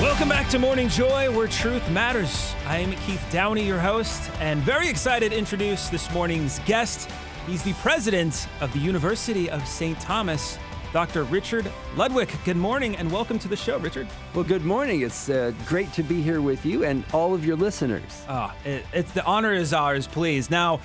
Welcome back to Morning Joy, where truth matters. I am Keith Downey, your host, and very excited to introduce this morning's guest. He's the president of the University of St. Thomas, Dr. Richard Ludwick. Good morning and welcome to the show, Richard. Well, good morning. It's great to be here with you and all of your listeners. It's the honor is ours, please. Now,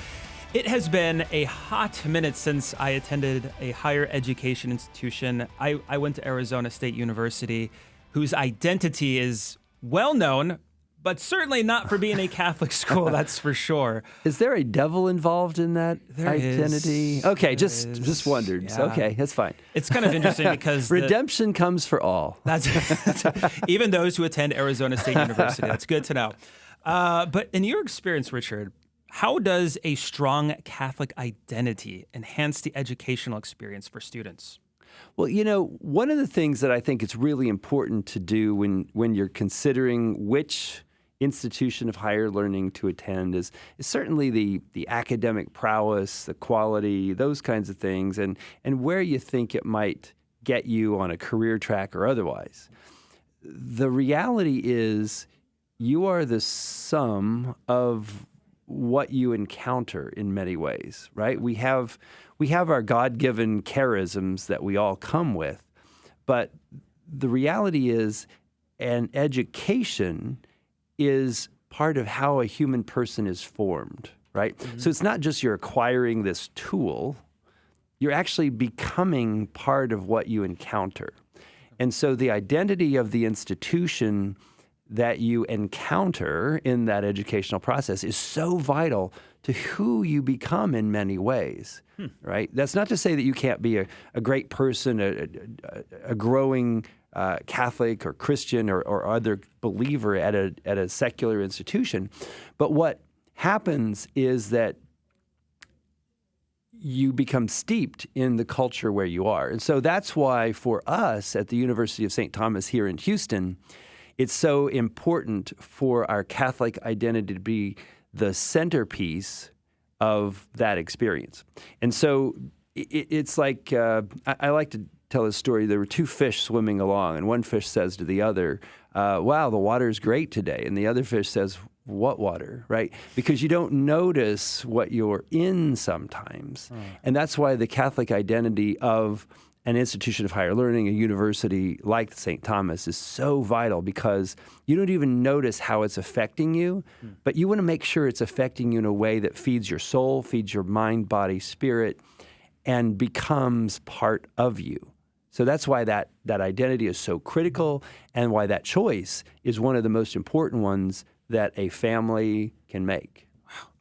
it has been a hot minute since I attended a higher education institution. I went to Arizona State University, whose identity is well known, but certainly not for being a Catholic school, that's for sure. Is there a devil involved in that identity? Is. Okay, There just is. wondered. Yeah. Okay, that's fine. It's kind of interesting because Redemption comes for all. That's even those who attend Arizona State University. That's good to know. But in your experience, Richard, how does a strong Catholic identity enhance the educational experience for students? Well, you know, one of the things that I think it's really important to do when you're considering which institution of higher learning to attend is certainly the academic prowess, the quality, those kinds of things, and where you think it might get you on a career track or otherwise. The reality is you are the sum of what you encounter in many ways, right? We have our God-given charisms that we all come with, but the reality is an education is part of how a human person is formed, right? Mm-hmm. So it's not just you're acquiring this tool, you're actually becoming part of what you encounter. And so the identity of the institution that you encounter in that educational process is so vital to who you become in many ways, right? That's not to say that you can't be a great person, a growing Catholic or Christian or other believer at a secular institution. But what happens is that you become steeped in the culture where you are. And so that's why for us at the University of St. Thomas here in Houston, it's so important for our Catholic identity to be the centerpiece of that experience. And so it's like, I like to tell a story. There were two fish swimming along, and one fish says to the other, wow, the water's great today. And the other fish says, what water, right? Because you don't notice what you're in sometimes. And that's why the Catholic identity of an institution of higher learning, a university like St. Thomas, is so vital because you don't even notice how it's affecting you, but you want to make sure it's affecting you in a way that feeds your soul, feeds your mind, body, spirit, and becomes part of you. So that's why that identity is so critical and why that choice is one of the most important ones that a family can make.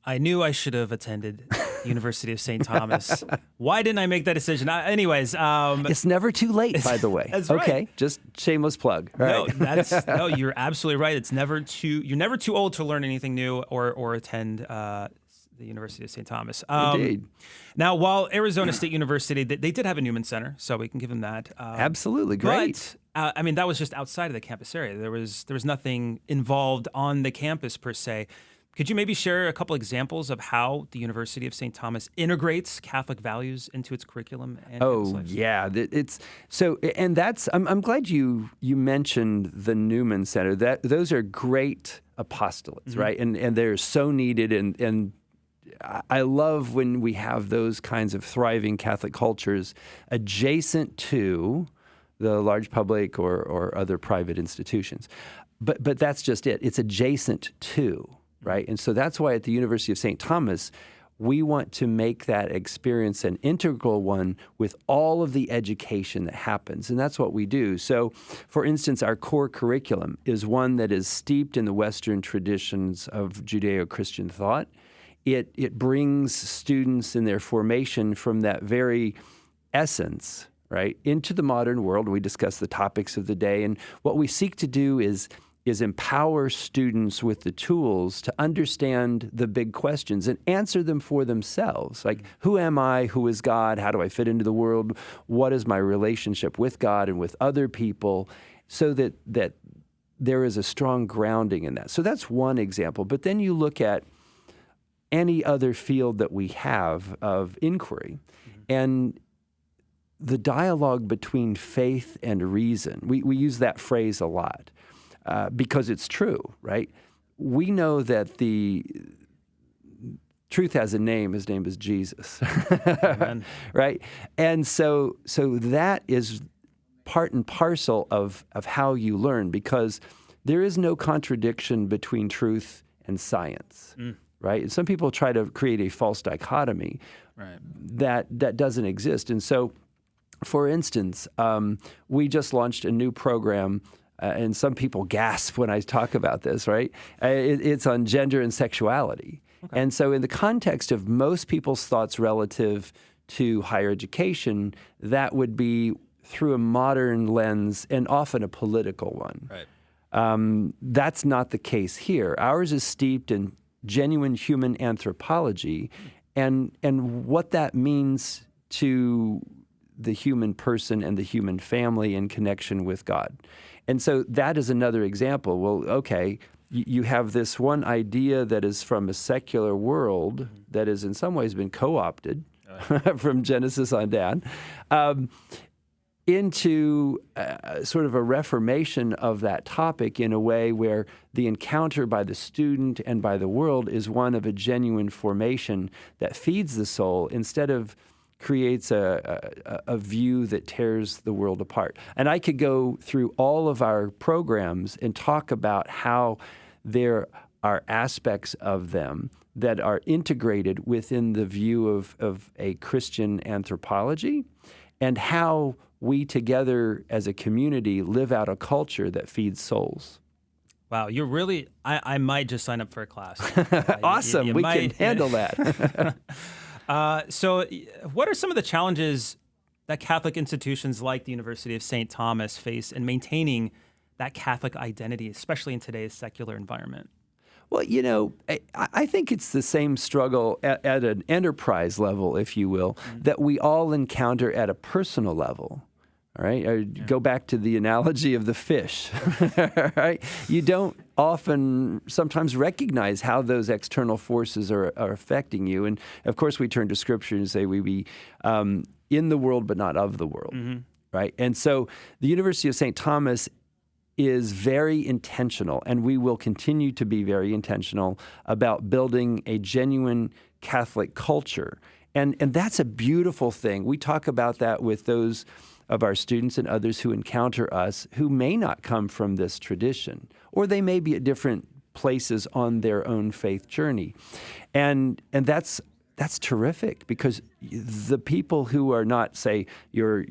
I knew I should have attended University of St. Thomas. Why didn't I make that decision? Anyways. It's never too late, by the way. That's right. Okay, just shameless plug. All right. No, you're absolutely right. You're never too old to learn anything new or attend the University of St. Thomas. Indeed. Now, while Arizona State University, they did have a Newman Center, so we can give them that. Absolutely, great. But, that was just outside of the campus area. There was nothing involved on the campus per se. Could you maybe share a couple examples of how the University of St. Thomas integrates Catholic values into its curriculum? And yeah, I'm glad you mentioned the Newman Center. Those are great apostolates, right? And they're so needed. And I love when we have those kinds of thriving Catholic cultures adjacent to the large public or other private institutions. But that's just it. It's adjacent to. Right? And so that's why at the University of St. Thomas, we want to make that experience an integral one with all of the education that happens. And that's what we do. So, for instance, our core curriculum is one that is steeped in the Western traditions of Judeo-Christian thought. It brings students in their formation from that very essence, right, into the modern world. We discuss the topics of the day. And what we seek to do is empower students with the tools to understand the big questions and answer them for themselves. Like, who am I? Who is God? How do I fit into the world? What is my relationship with God and with other people? So that there is a strong grounding in that. So that's one example. But then you look at any other field that we have of inquiry, and the dialogue between faith and reason. We use that phrase a lot. because it's true, right? We know that the truth has a name. His name is Jesus, right? And so that is part and parcel of how you learn, because there is no contradiction between truth and science, right? And some people try to create a false dichotomy that doesn't exist. And so, for instance, we just launched a new program, and some people gasp when I talk about this, right? It's on gender and sexuality. Okay. And so in the context of most people's thoughts relative to higher education, that would be through a modern lens and often a political one. Right. That's not the case here. Ours is steeped in genuine human anthropology and what that means to the human person and the human family in connection with God. And so that is another example. Well, okay, you have this one idea that is from a secular world that has in some ways been co-opted from Genesis on down into sort of a reformation of that topic in a way where the encounter by the student and by the world is one of a genuine formation that feeds the soul instead of creates a view that tears the world apart. And I could go through all of our programs and talk about how there are aspects of them that are integrated within the view of a Christian anthropology, and how we together as a community live out a culture that feeds souls. Wow, you're really, I might just sign up for a class. Awesome, we can handle that. So what are some of the challenges that Catholic institutions like the University of St. Thomas face in maintaining that Catholic identity, especially in today's secular environment? Well, I think it's the same struggle at an enterprise level, if you will, that we all encounter at a personal level. All right, go back to the analogy of the fish, right? You don't sometimes recognize how those external forces are affecting you. And of course, we turn to Scripture and say we be in the world, but not of the world, right? And so the University of St. Thomas is very intentional, and we will continue to be very intentional about building a genuine Catholic culture. And that's a beautiful thing. We talk about that with those of our students and others who encounter us who may not come from this tradition, or they may be at different places on their own faith journey. And that's terrific, because the people who are not, say, your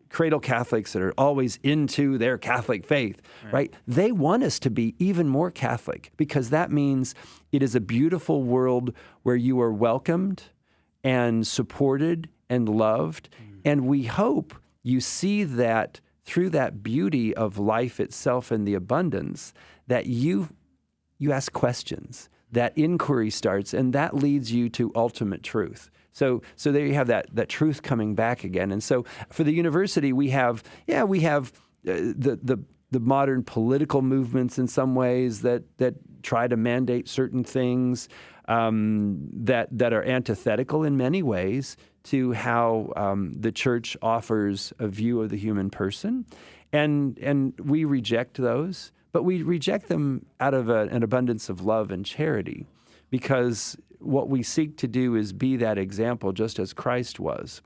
cradle Catholics that are always into their Catholic faith, right? They want us to be even more Catholic, because that means it is a beautiful world where you are welcomed and supported and loved. And we hope you see that through that beauty of life itself and the abundance, that you ask questions, that inquiry starts, and that leads you to ultimate truth. So there you have that truth coming back again. And so for the university, we have the modern political movements in some ways that try to mandate certain things that are antithetical in many ways to how the church offers a view of the human person. And we reject those, but we reject them out of an abundance of love and charity, because what we seek to do is be that example just as Christ was.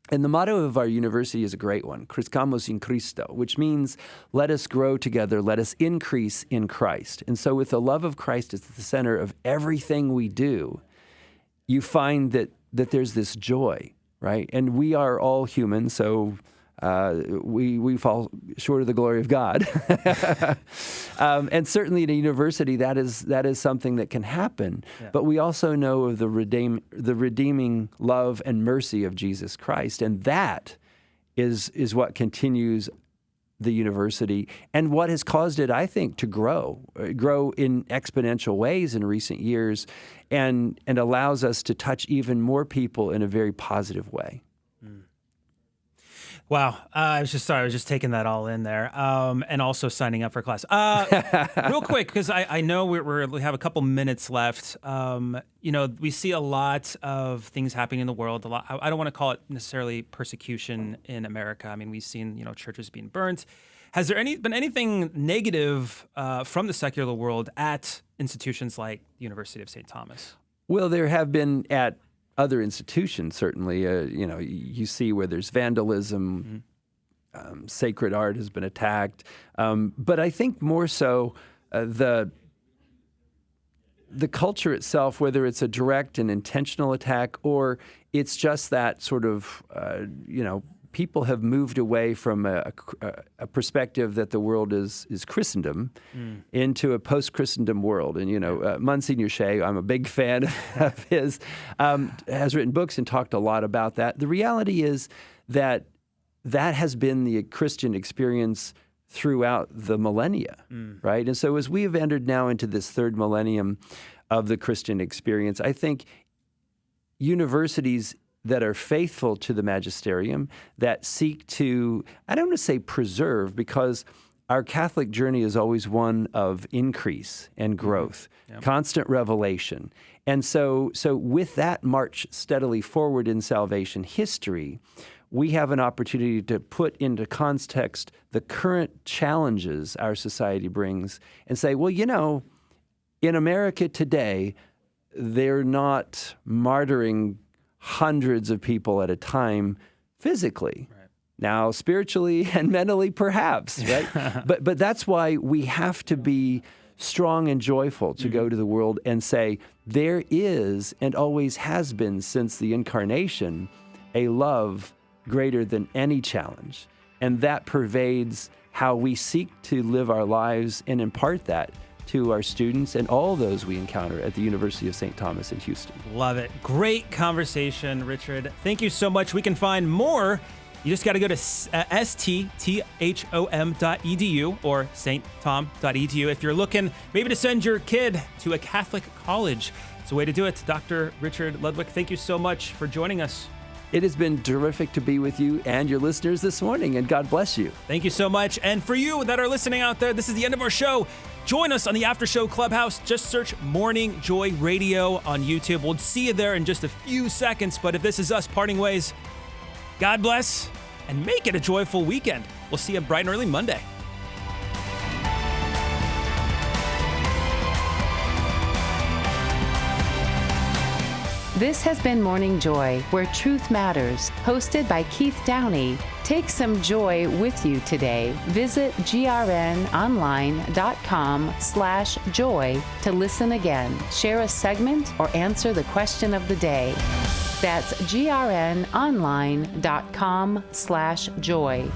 And the motto of our university is a great one, Crescamos in Cristo, which means let us grow together, let us increase in Christ. And so with the love of Christ at the center of everything we do, you find that there's this joy, right? And we are all human, so we fall short of the glory of God. And certainly in a university, that is something that can happen. Yeah. But we also know of the redeeming love and mercy of Jesus Christ. And that is what continues the university, and what has caused it, I think, to grow in exponential ways in recent years, and allows us to touch even more people in a very positive way. Wow. I was just taking that all in there. And also signing up for class. Real quick, because I know we have a couple minutes left. We see a lot of things happening in the world. I don't want to call it necessarily persecution in America. I mean, we've seen, churches being burnt. Has there been anything negative from the secular world at institutions like the University of St. Thomas? Well, there have been at other institutions, certainly. You see where there's vandalism, sacred art has been attacked. But I think more so the culture itself, whether it's a direct and intentional attack or it's just that sort of, people have moved away from a perspective that the world is Christendom into a post-Christendom world. And, Monsignor Shea, I'm a big fan of his, has written books and talked a lot about that. The reality is that has been the Christian experience throughout the millennia, right? And so as we have entered now into this third millennium of the Christian experience, I think universities that are faithful to the magisterium, that seek to, I don't want to say preserve, because our Catholic journey is always one of increase and growth, constant revelation. And so with that march steadily forward in salvation history, we have an opportunity to put into context the current challenges our society brings and say, well, in America today, they're not martyring hundreds of people at a time physically. Right. Now, spiritually and mentally, perhaps, right? but that's why we have to be strong and joyful to go to the world and say, there is and always has been since the incarnation a love greater than any challenge. And that pervades how we seek to live our lives and impart that to our students and all those we encounter at the University of St. Thomas in Houston. Love it. Great conversation, Richard. Thank you so much. We can find more. You just got to go to stthom.edu or stthom.edu if you're looking maybe to send your kid to a Catholic college. It's a way to do it. Dr. Richard Ludwick, thank you so much for joining us. It has been terrific to be with you and your listeners this morning, and God bless you. Thank you so much. And for you that are listening out there, this is the end of our show. Join us on the After Show Clubhouse. Just search Morning Joy Radio on YouTube. We'll see you there in just a few seconds. But if this is us parting ways, God bless and make it a joyful weekend. We'll see you bright and early Monday. This has been Morning Joy, where truth matters, hosted by Keith Downey. Take some joy with you today. Visit grnonline.com/joy to listen again, share a segment, or answer the question of the day. That's grnonline.com/joy.